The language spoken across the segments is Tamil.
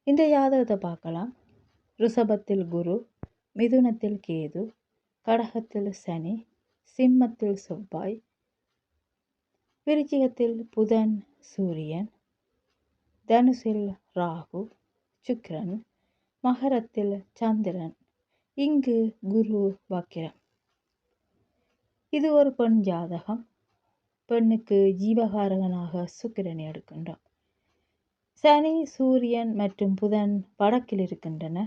இந்த ஜாதகத்தை பார்க்கலாம். ரிஷபத்தில் குரு, மிதுனத்தில் கேது, கடகத்தில் சனி, சிம்மத்தில் செவ்வாய், விருச்சிகத்தில் புதன் சூரியன், தனுசில் ராகு சுக்கிரன், மகரத்தில் சந்திரன். இங்கு குரு வக்கிரம். இது ஒரு பெண் ஜாதகம். பெண்ணுக்கு ஜீவகாரகனாக சுக்கிரனை எடுக்கின்றோம். சனி, சூரியன் மற்றும் புதன் வடக்கில் இருக்கின்றன.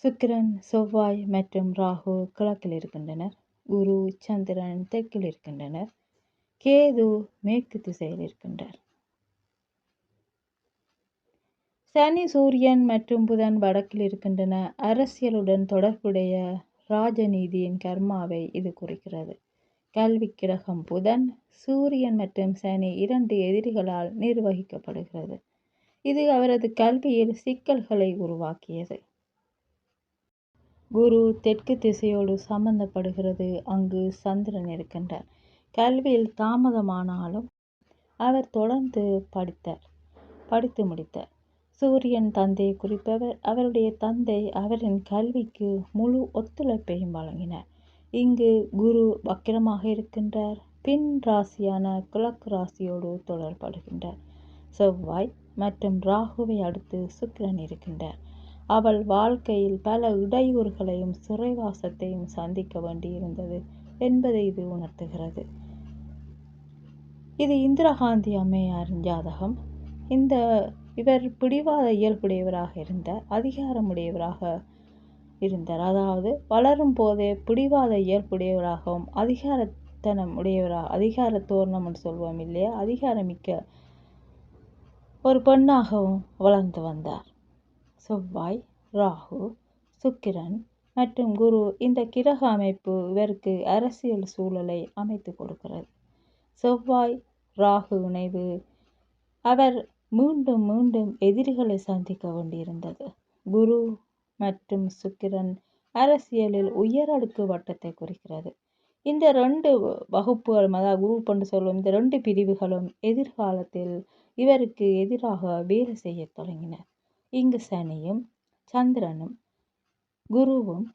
சுக்கிரன், செவ்வாய் மற்றும் ராகு கிழக்கில் இருக்கின்றனர். குரு, சந்திரன் தெற்கில் இருக்கின்றனர். கேது மேற்கு திசையில் இருக்கின்றார். சனி, சூரியன் மற்றும் புதன் வடக்கில் இருக்கின்றன. அரசியலுடன் தொடர்புடைய ராஜநீதியின் கர்மாவை இது குறிக்கிறது. கல்வி கிரகம் புதன், சூரியன் மற்றும் சனி 2 எதிரிகளால் நிர்வகிக்கப்படுகிறது. இது அவரது கல்வியில் சிக்கல்களை உருவாக்கியது. குரு தெற்கு திசையோடு சம்பந்தப்படுகிறது. அங்கு சந்திரன் இருக்கின்றார். கல்வியில் தாமதமானாலும் அவர் தொடர்ந்து படித்து முடித்தார். சூரியன் தந்தையை குறிப்பவர். அவருடைய தந்தை அவரின் கல்விக்கு முழு ஒத்துழைப்பையும் வழங்கினார். இங்கு குரு வக்கிரமாக இருக்கின்றார். பின் ராசியான கிழக்கு ராசியோடு தொடர்படுகின்றார். செவ்வாய் மற்றும் ராகுவை அடுத்து சுக்கிரன் இருக்கின்றார். அவள் வாழ்க்கையில் பல இடையூறுகளையும் சிறைவாசத்தையும் சந்திக்க வேண்டியிருந்தது என்பதை இது உணர்த்துகிறது. இது இந்திரா காந்தி அம்மையாரின் ஜாதகம். இவர் பிடிவாத இயல்புடையவராக இருந்தார். அதிகாரமுடையவராக இருந்தார். அதாவது வளரும் போதே பிடிவாத இயல்புடையவராகவும் அதிகார தோரணம் என்று சொல்வோம் இல்லையா, அதிகாரமிக்க ஒரு பெண்ணாகவும் வளர்ந்து வந்தார். செவ்வாய், ராகு, சுக்கிரன் மற்றும் குரு இந்த கிரக அமைப்பு இவருக்கு அரசியல் சூழலை அமைத்து கொடுக்கிறது. செவ்வாய் ராகு இணைவு அவர் மீண்டும் மீண்டும் எதிரிகளை சந்திக்க வேண்டியிருந்தது. குரு மற்றும் சுக்கிரன் அரசியலில் உயரடுக்கு வட்டத்தை குறிக்கிறது. இந்த 2 வகுப்புகளும், அதாவது குரூப் என்று சொல்லும், இந்த 2 பிரிவுகளும் எதிர்காலத்தில் இவருக்கு எதிராக வேலை செய்ய தொடங்கின. இங்கு சனியும் சந்திரனும் குருவும்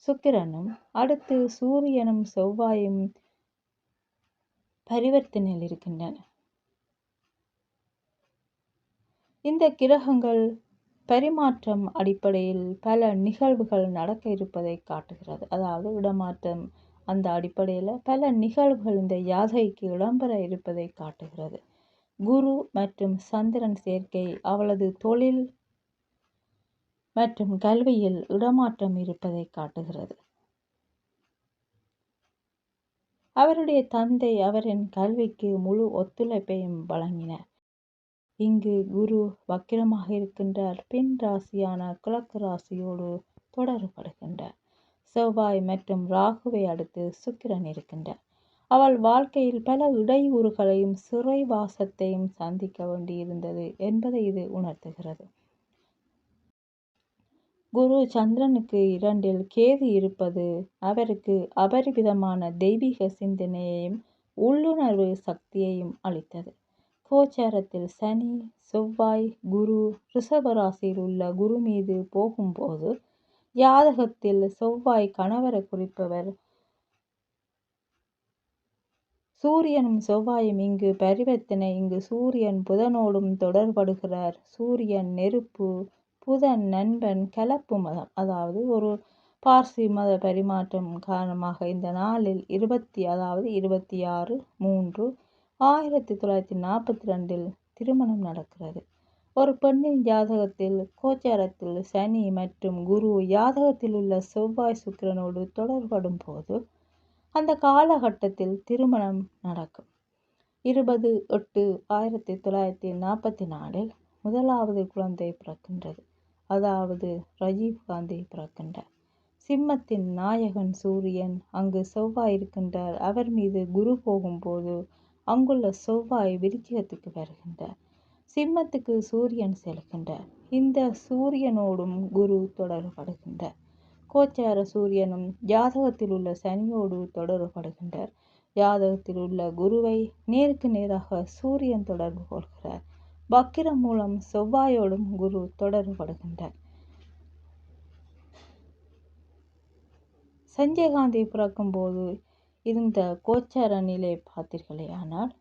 சுக்கிரனும் அடுத்து சூரியனும் செவ்வாயும் பரிவர்த்தனையில் இருக்கின்றன. இந்த கிரகங்கள் பரிமாற்றம் அடிப்படையில் பல நிகழ்வுகள் நடக்க இருப்பதை காட்டுகிறது. அதாவது இடமாற்றம் அந்த அடிப்படையில் பல நிகழ்வுகள் இந்த யாதைக்கு இடம்பெற இருப்பதை காட்டுகிறது. குரு மற்றும் சந்திரன் சேர்க்கை அவளது தொழில் மற்றும் கல்வியில் இடமாற்றம் இருப்பதை காட்டுகிறது. அவருடைய தந்தை அவரின் கல்விக்கு முழு ஒத்துழைப்பையும் வழங்கினார். இங்கு குரு வக்கிரமாக இருக்கின்றார். பின் ராசியான கிழக்கு ராசியோடு தொடர்படுகின்றார். செவ்வாய் மற்றும் ராகுவை அடுத்து சுக்கிரன் இருக்கின்றார். அவள் வாழ்க்கையில் பல இடையூறுகளையும் சிறைவாசத்தையும் சந்திக்க வேண்டியிருந்தது என்பதை இது உணர்த்துகிறது. குரு சந்திரனுக்கு 2இல் கேது இருப்பது அவருக்கு அபரிவிதமான தெய்வீக சிந்தனையையும் உள்ளுணர்வு சக்தியையும் அளித்தது. கோச்சாரத்தில் சனி, செவ்வாய், குரு ரிஷபராசியில் உள்ள குரு மீது போகும்போது ஜாதகத்தில் செவ்வாய் கணவரை குறிப்பவர். சூரியனும் செவ்வாயும் இங்கு பரிவர்த்தனை. இங்கு சூரியன் புதனோடும் தொடர்படுகிறார். சூரியன் நெருப்பு, புதன் நண்பன், கலப்பு மதம். அதாவது ஒரு பார்சி மத பரிமாற்றம் காரணமாக இந்த நாளில் 26/3/1942 திருமணம் நடக்கிறது. ஒரு பெண்ணின் ஜாதகத்தில் கோச்சாரத்தில் சனி மற்றும் குரு ஜாதகத்தில் உள்ள செவ்வாய் சுக்கிரனோடு தொடர்படும் போது அந்த காலகட்டத்தில் திருமணம் நடக்கும். 20/8/1944 முதலாவது குழந்தை பிறக்கின்றது. அதாவது ராஜீவ் காந்தி பிறக்கின்றார். சிம்மத்தின் நாயகன் சூரியன். அங்கு செவ்வாய் இருக்கின்றார். அவர் மீது குரு போகும்போது அங்குள்ள செவ்வாய் விருச்சிகத்துக்கு வருகின்றார். சிம்மத்துக்கு சூரியன் செல்கின்றார். இந்த சூரியனோடும் குரு தொடர்படுகின்றார். கோச்சார சூரியனும் ஜாதகத்தில் உள்ள சனியோடு தொடர்படுகின்றார். ஜாதகத்தில் உள்ள குருவை நேருக்கு நேராக சூரியன் தொடர்பு கொள்கிறார். வக்கிரம் மூலம் செவ்வாயோடும் குரு தொடர்புபடுகின்றார். சஞ்சயகாந்தி பிறக்கும் போது இருந்த கோச்சார நிலை பார்த்தீர்களே ஆனால்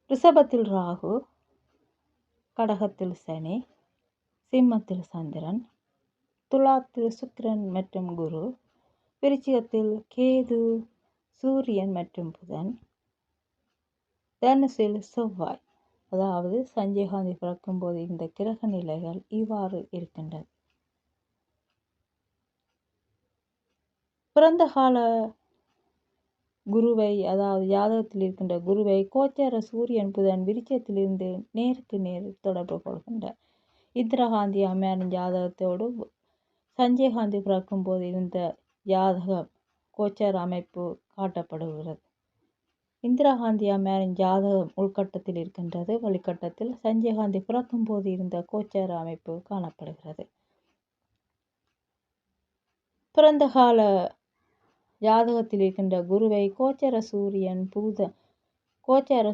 ரிஷபத்தில் ராகு, கடகத்தில் சனி, சிம்மத்தில் சந்திரன், துலாத்தில் சுக்கிரன் மற்றும் குரு, விருச்சிகத்தில் கேது, சூரியன் மற்றும் புதன், தனுசில் செவ்வாய். அதாவது சஞ்சயகாந்தி பிறக்கும் போது இந்த கிரக நிலைகள் இவ்வாறு இருக்கின்றது. பிறந்த கால குருவை, அதாவது ஜாதகத்தில் இருக்கின்ற குருவை கோச்சார சூரியன் புதன் விருச்சிகத்திலிருந்து நேருக்கு நேர் தொடர்பு கொள்கின்றார். இந்திராகாந்தி அம்மையாரின் ஜாதகத்தோடு சஞ்சயகாந்தி பிறக்கும் போது இருந்த ஜாதக கோச்சார அமைப்பு காட்டப்படுகிறது. இந்திராகாந்தி அம்மையாரின் ஜாதகம் உள்கட்டத்தில் இருக்கின்றது. வெளிக்கட்டத்தில் சஞ்சயகாந்தி பிறக்கும் போது இருந்த கோச்சார அமைப்பு காணப்படுகிறது. பிறந்த கால ஜாதகத்தில் இருக்கின்ற குருவை கோச்சார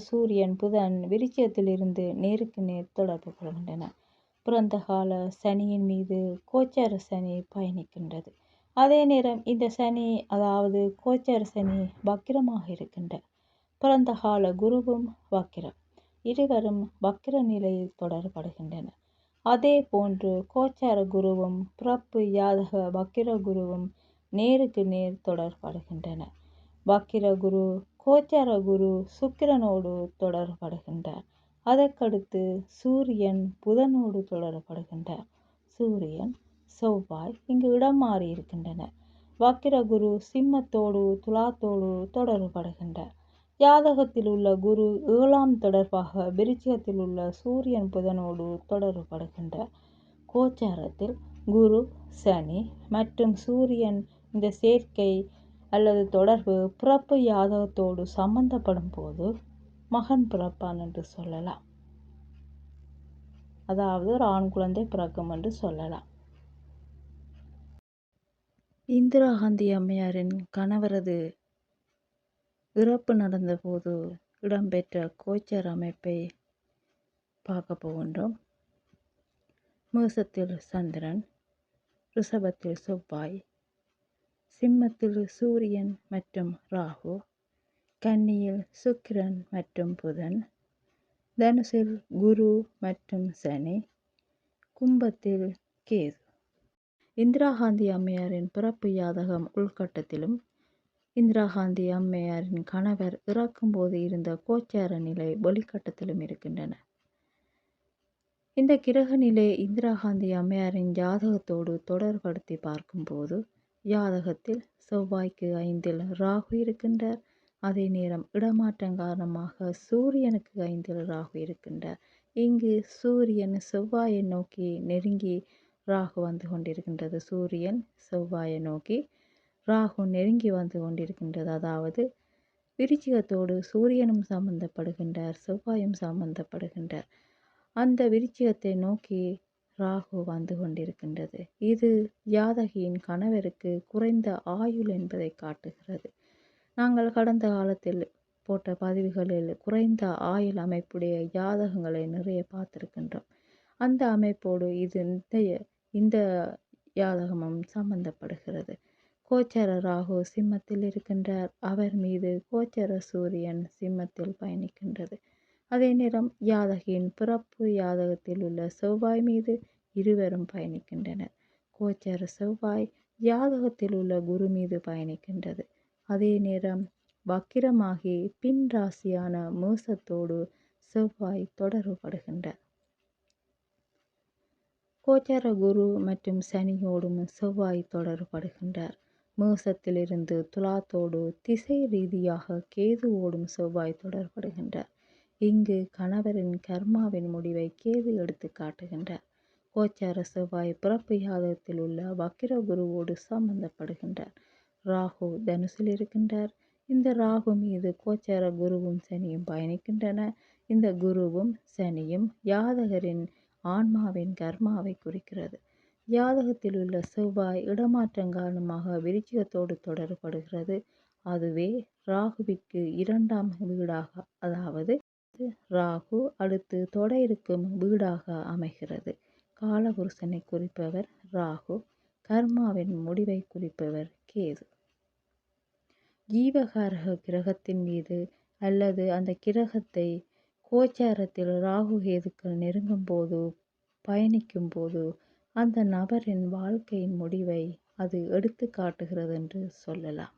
சூரியன் புதன் விருச்சிகத்தில் இருந்து நேருக்கு நேர் தொடர்பு கொள்கின்றன. பிறந்த கால சனியின் மீது கோச்சார சனி பயணிக்கின்றது. அதே நேரம் இந்த சனி, அதாவது கோச்சார சனி வக்கிரமாக இருக்கின்றார். பிறந்த கால குருவும் வக்கிரம். இருவரும் வக்கிர நிலையில் தொடர்படுகின்றனர். அதே போன்று கோச்சார குருவும் பிறப்பு ஜாதக வக்கிர குருவும் நேருக்கு நேர் தொடர்படுகின்றன. வக்கிர குரு கோச்சார குரு சுக்கிரனோடு தொடர்படுகின்றார். அதற்கடுத்து சூரியன் புதனோடு தொடர்படுகின்றார். சூரியன் செவ்வாய் இங்கு இடம் மாறி இருக்கின்றனர். வக்கிர குரு சிம்மத்தோடு துலாத்தோடு தொடர்படுகின்றார். ஜாதகத்தில் உள்ள குரு 7ஆம் தொடர்பாக விருச்சிகத்தில் உள்ள சூரியன் புதனோடு தொடர்படுகின்றார். கோச்சாரத்தில் குரு சனி மற்றும் சூரியன் இந்த சேர்க்கை அல்லது தொடர்பு பிறப்பு ஜாதகத்தோடு சம்பந்தப்படும் போது மகன் பிறப்பான் என்று சொல்லலாம். அதாவது ஒரு ஆண் குழந்தை பிறக்கும் என்று சொல்லலாம். இந்திராகாந்தி அம்மையாரின் கணவரது இறப்பு நடந்தபோது இடம்பெற்ற கோச்சார அமைப்பை பார்க்க போகின்றோம். மேசத்தில் சந்திரன், ரிஷபத்தில் செவ்வாய், சிம்மத்தில் சூரியன் மற்றும் ராகு, கன்னியில் சுக்கிரன் மற்றும் புதன், தனுசில் குரு மற்றும் சனி, கும்பத்தில் கேது. இந்திராகாந்தி அம்மையாரின் பிறப்பு ஜாதகம் உள்கட்டத்திலும் இந்திராகாந்தி அம்மையாரின் கணவர் இறக்கும்போது இருந்த கோச்சார நிலை வெளிக்கட்டத்திலும் இருக்கின்றன. இந்த கிரக நிலை இந்திராகாந்தி அம்மையாரின் ஜாதகத்தோடு தொடர்படுத்தி பார்க்கும்போது ஜாதகத்தில் செவ்வாய்க்கு 5இல் ராகு இருக்கின்றார். அதே நேரம் இடமாற்றம் காரணமாக சூரியனுக்கு 5இல் ராகு இருக்கின்றார். இங்கு சூரியன் செவ்வாயை நோக்கி நெருங்கி ராகு வந்து கொண்டிருக்கின்றது. சூரியன் செவ்வாயை நோக்கி ராகு நெருங்கி வந்து கொண்டிருக்கின்றது. அதாவது விருச்சிகத்தோடு சூரியனும் சம்பந்தப்படுகின்றார், செவ்வாயும் சம்பந்தப்படுகின்றார். அந்த விருச்சிகத்தை நோக்கி ராகு வந்து கொண்டிருக்கின்றது. இது ஜாதகியின் கணவருக்கு குறைந்த ஆயுள் என்பதை காட்டுகிறது. நாங்கள் கடந்த காலத்தில் போட்ட பதிவுகளில் குறைந்த ஆயுள் அமைப்புடைய ஜாதகங்களை நிறைய பார்த்திருக்கின்றோம். அந்த அமைப்போடு இந்த ஜாதகமும் சம்பந்தப்படுகிறது. கோச்சார ராகு சிம்மத்தில் இருக்கின்றார். அவர் மீது கோச்சார சூரியன் சிம்மத்தில் பயணிக்கின்றது. அதே நேரம் ஜாதகியின் பிறப்பு ஜாதகத்தில் உள்ள செவ்வாய் மீது இருவரும் பயணிக்கின்றனர். கோச்சார செவ்வாய் ஜாதகத்தில் உள்ள குரு மீது பயணிக்கின்றது. அதே நேரம் வக்கிரமாகி பின் ராசியான மேசத்தோடு செவ்வாய் தொடர்புபடுகின்றார். கோச்சார குரு மற்றும் சனியோடும் செவ்வாய் தொடர்படுகின்றார். மேசத்திலிருந்து துலாத்தோடு திசை ரீதியாக கேதுவோடும் செவ்வாய் தொடர்படுகின்றார். இங்கு கணவரின் கர்மாவின் முடிவை கேது எடுத்து காட்டுகின்றார். கோச்சார செவ்வாய் பிறப்பு ஜாதகத்தில் உள்ள வக்கிர குருவோடு சம்பந்தப்படுகின்றார். ராகு தனுசில் இருக்கின்றார். இந்த ராகு மீது கோச்சார குருவும் சனியும் பயணிக்கின்றன. இந்த குருவும் சனியும் ஜாதகரின் ஆன்மாவின் கர்மாவை குறிக்கிறது. ஜாதகத்தில் உள்ள செவ்வாய் இடமாற்றம் காரணமாக விருச்சிகத்தோடு தொடர்படுகிறது. அதுவே ராகுவிற்கு 2ஆம் வீடாக, அதாவது ராகு அடுத்து தொட இருக்கும் வீடாக அமைகிறது. காலபுருஷனை குறிப்பவர் ராகு, கர்மாவின் முடிவை குறிப்பவர் கேது. ஜீவகாரக கிரகத்தின் மீது அல்லது அந்த கிரகத்தை கோச்சாரத்தில் ராகு கேதுக்கள் நெருங்கும் போது, பயணிக்கும் போது அந்த நபரின் வாழ்க்கையின் முடிவை அது எடுத்து காட்டுகிறது என்று சொல்லலாம்.